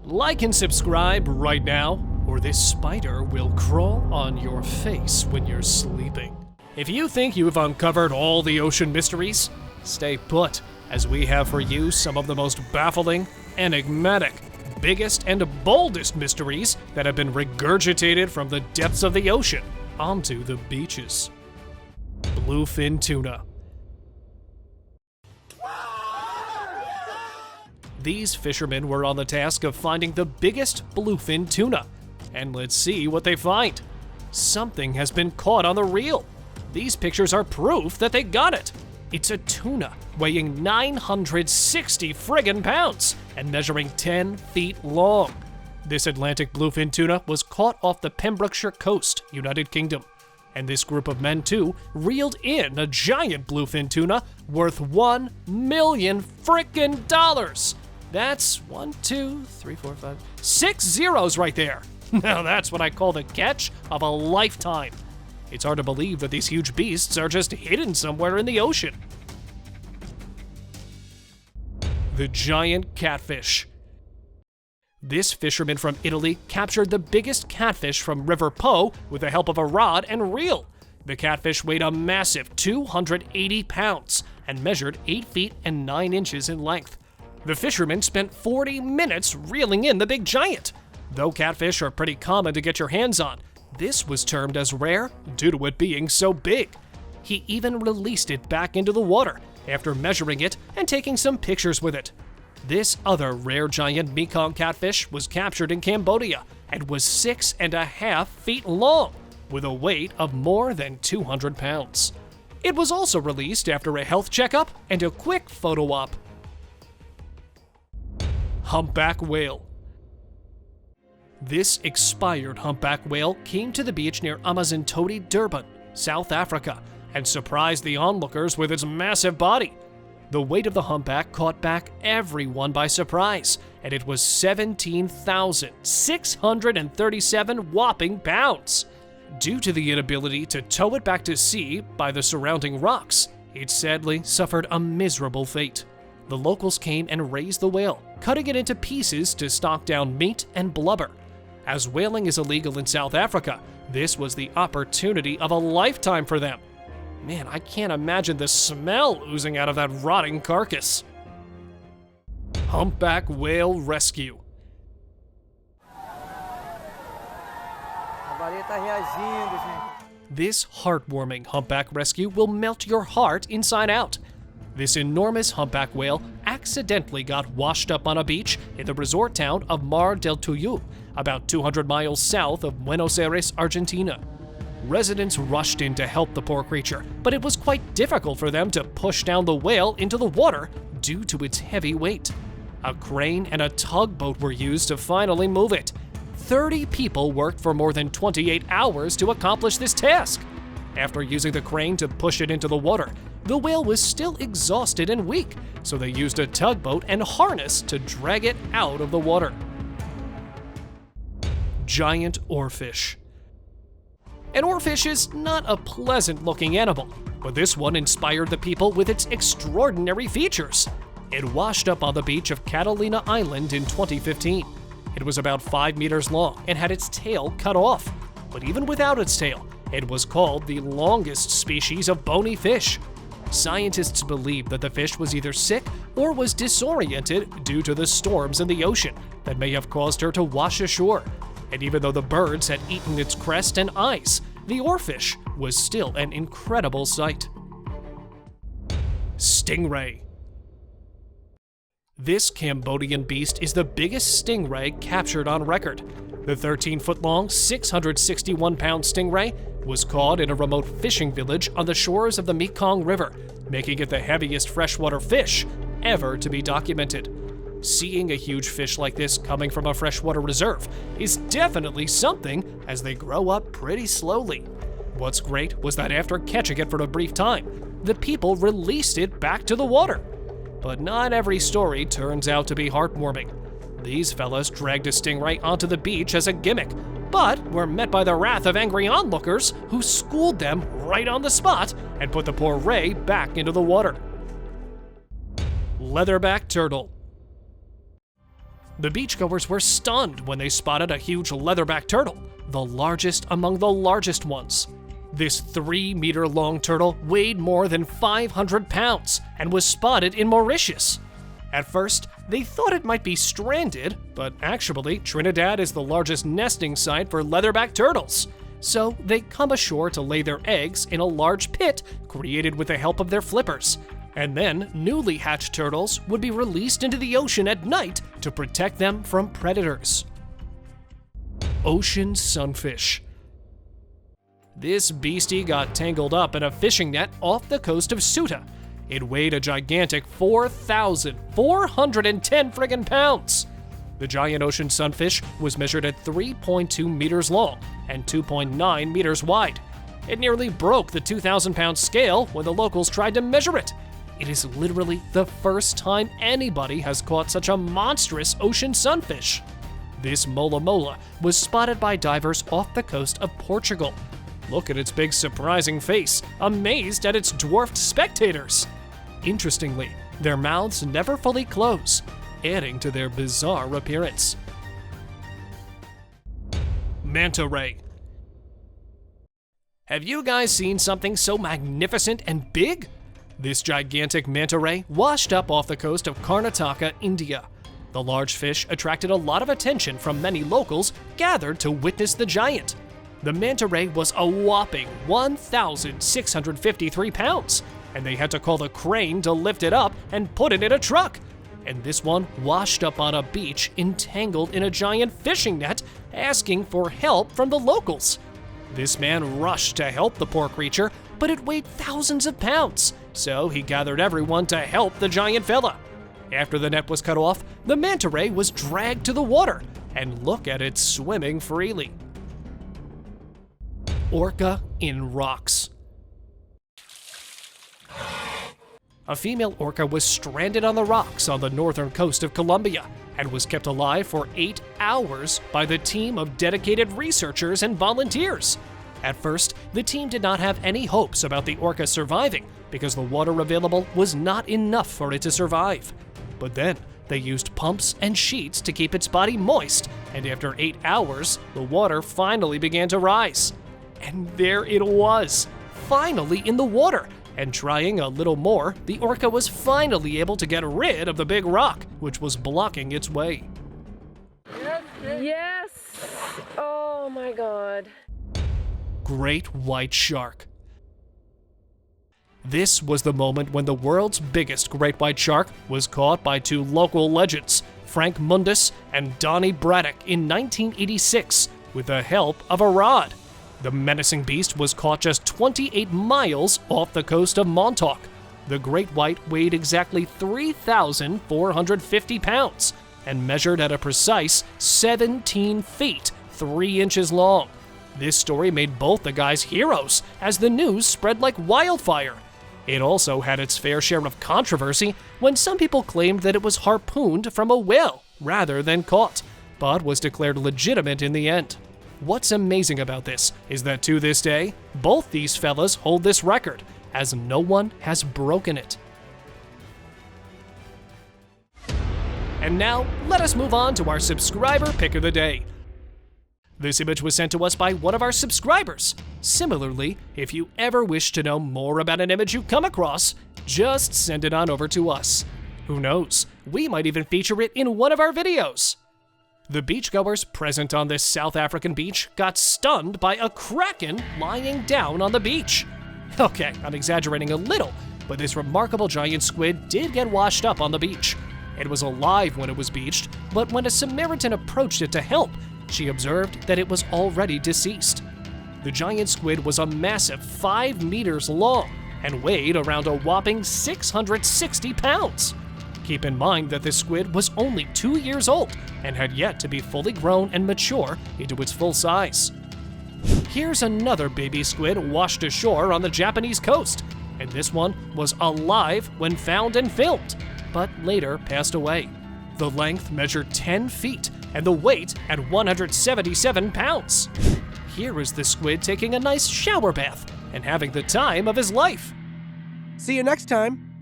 Like and subscribe right now, or this spider will crawl on your face when you're sleeping. If you think you've uncovered all the ocean mysteries, stay put, as we have for you some of the most baffling, enigmatic, biggest, and boldest mysteries that have been regurgitated from the depths of the ocean onto the beaches. Bluefin Tuna. These fishermen were on the task of finding the biggest bluefin tuna. And let's see what they find. Something has been caught on the reel. These pictures are proof that they got it. It's a tuna weighing 960 friggin' pounds and measuring 10 feet long. This Atlantic bluefin tuna was caught off the Pembrokeshire coast, United Kingdom. And this group of men, too, reeled in a giant bluefin tuna worth $1 million frickin' dollars. That's 1, 2, 3, 4, 5, 6 zeros right there. Now that's what I call the catch of a lifetime. It's hard to believe that these huge beasts are just hidden somewhere in the ocean. The giant catfish. This fisherman from Italy captured the biggest catfish from River Po with the help of a rod and reel. The catfish weighed a massive 280 pounds and measured 8 feet and 9 inches in length. The fisherman spent 40 minutes reeling in the big giant. Though catfish are pretty common to get your hands on, this was termed as rare due to it being so big. He even released it back into the water after measuring it and taking some pictures with it. This other rare giant Mekong catfish was captured in Cambodia and was 6.5 feet long, with a weight of more than 200 pounds. It was also released after a health checkup and a quick photo op. Humpback whale. This expired humpback whale came to the beach near Amazintoti, Durban, South Africa, and surprised the onlookers with its massive body. The weight of the humpback caught back everyone by surprise, and it was 17,637 whopping pounds. Due to the inability to tow it back to sea by the surrounding rocks, it sadly suffered a miserable fate. The locals came and raised the whale, cutting it into pieces to stock down meat and blubber. As whaling is illegal in South Africa, this was the opportunity of a lifetime for them. Man, I can't imagine the smell oozing out of that rotting carcass. Humpback whale rescue. This heartwarming humpback rescue will melt your heart inside out. This enormous humpback whale accidentally got washed up on a beach in the resort town of Mar del Tuyú, about 200 miles south of Buenos Aires, Argentina. Residents rushed in to help the poor creature, but it was quite difficult for them to push down the whale into the water due to its heavy weight. A crane and a tugboat were used to finally move it. 30 people worked for more than 28 hours to accomplish this task. After using the crane to push it into the water, the whale was still exhausted and weak, so they used a tugboat and harness to drag it out of the water. Giant oarfish. An oarfish is not a pleasant-looking animal, but this one inspired the people with its extraordinary features. It washed up on the beach of Catalina Island in 2015. It was about 5 meters long and had its tail cut off. But even without its tail, it was called the longest species of bony fish. Scientists believe that the fish was either sick or was disoriented due to the storms in the ocean that may have caused her to wash ashore. And even though the birds had eaten its crest and eyes, the oarfish was still an incredible sight. Stingray. This Cambodian beast is the biggest stingray captured on record. The 13-foot-long, 661-pound stingray was caught in a remote fishing village on the shores of the Mekong River, making it the heaviest freshwater fish ever to be documented. Seeing a huge fish like this coming from a freshwater reserve is definitely something, as they grow up pretty slowly. What's great was that after catching it for a brief time, the people released it back to the water. But not every story turns out to be heartwarming. These fellas dragged a stingray onto the beach as a gimmick, but were met by the wrath of angry onlookers who schooled them right on the spot and put the poor ray back into the water. Leatherback Turtle. The beachgoers were stunned when they spotted a huge leatherback turtle, the largest among the largest ones. This 3-meter-long turtle weighed more than 500 pounds and was spotted in Mauritius. At first, they thought it might be stranded, but actually, Trinidad is the largest nesting site for leatherback turtles. So they come ashore to lay their eggs in a large pit created with the help of their flippers. And then, newly hatched turtles would be released into the ocean at night to protect them from predators. Ocean sunfish. This beastie got tangled up in a fishing net off the coast of Ceuta. It weighed a gigantic 4,410 friggin' pounds. The giant ocean sunfish was measured at 3.2 meters long and 2.9 meters wide. It nearly broke the 2,000-pound scale when the locals tried to measure it. It is literally the first time anybody has caught such a monstrous ocean sunfish. This mola mola was spotted by divers off the coast of Portugal. Look at its big surprising face, amazed at its dwarfed spectators. Interestingly, their mouths never fully close, adding to their bizarre appearance. Manta Ray. Have you guys seen something so magnificent and big? This gigantic manta ray washed up off the coast of Karnataka, India. The large fish attracted a lot of attention from many locals gathered to witness the giant. The manta ray was a whopping 1,653 pounds, and they had to call the crane to lift it up and put it in a truck. And this one washed up on a beach entangled in a giant fishing net, asking for help from the locals. This man rushed to help the poor creature, but it weighed thousands of pounds, so he gathered everyone to help the giant fella. After the net was cut off, the manta ray was dragged to the water, and look at it swimming freely. Orca in rocks. A female orca was stranded on the rocks on the northern coast of Colombia and was kept alive for 8 hours by the team of dedicated researchers and volunteers. At first, the team did not have any hopes about the orca surviving because the water available was not enough for it to survive. But then, they used pumps and sheets to keep its body moist, and after 8 hours, the water finally began to rise. And there it was, finally in the water. And trying a little more, the orca was finally able to get rid of the big rock, which was blocking its way. Yes! Oh my God. Great white shark. This was the moment when the world's biggest great white shark was caught by 2 local legends, Frank Mundus and Donnie Braddock, in 1986 with the help of a rod. The menacing beast was caught just 28 miles off the coast of Montauk. The great white weighed exactly 3,450 pounds and measured at a precise 17 feet, 3 inches long. This story made both the guys heroes as the news spread like wildfire. It also had its fair share of controversy when some people claimed that it was harpooned from a whale rather than caught, but was declared legitimate in the end. What's amazing about this is that to this day, both these fellas hold this record, as no one has broken it. And now, let us move on to our subscriber pick of the day. This image was sent to us by one of our subscribers. Similarly, if you ever wish to know more about an image you come across, just send it on over to us. Who knows, we might even feature it in one of our videos. The beachgoers present on this South African beach got stunned by a kraken lying down on the beach. Okay, I'm exaggerating a little, but this remarkable giant squid did get washed up on the beach. It was alive when it was beached, but when a Samaritan approached it to help, she observed that it was already deceased. The giant squid was a massive 5 meters long and weighed around a whopping 660 pounds. Keep in mind that this squid was only 2 years old and had yet to be fully grown and mature into its full size. Here's another baby squid washed ashore on the Japanese coast, and this one was alive when found and filmed, but later passed away. The length measured 10 feet and the weight at 177 pounds. Here is the squid taking a nice shower bath and having the time of his life. See you next time.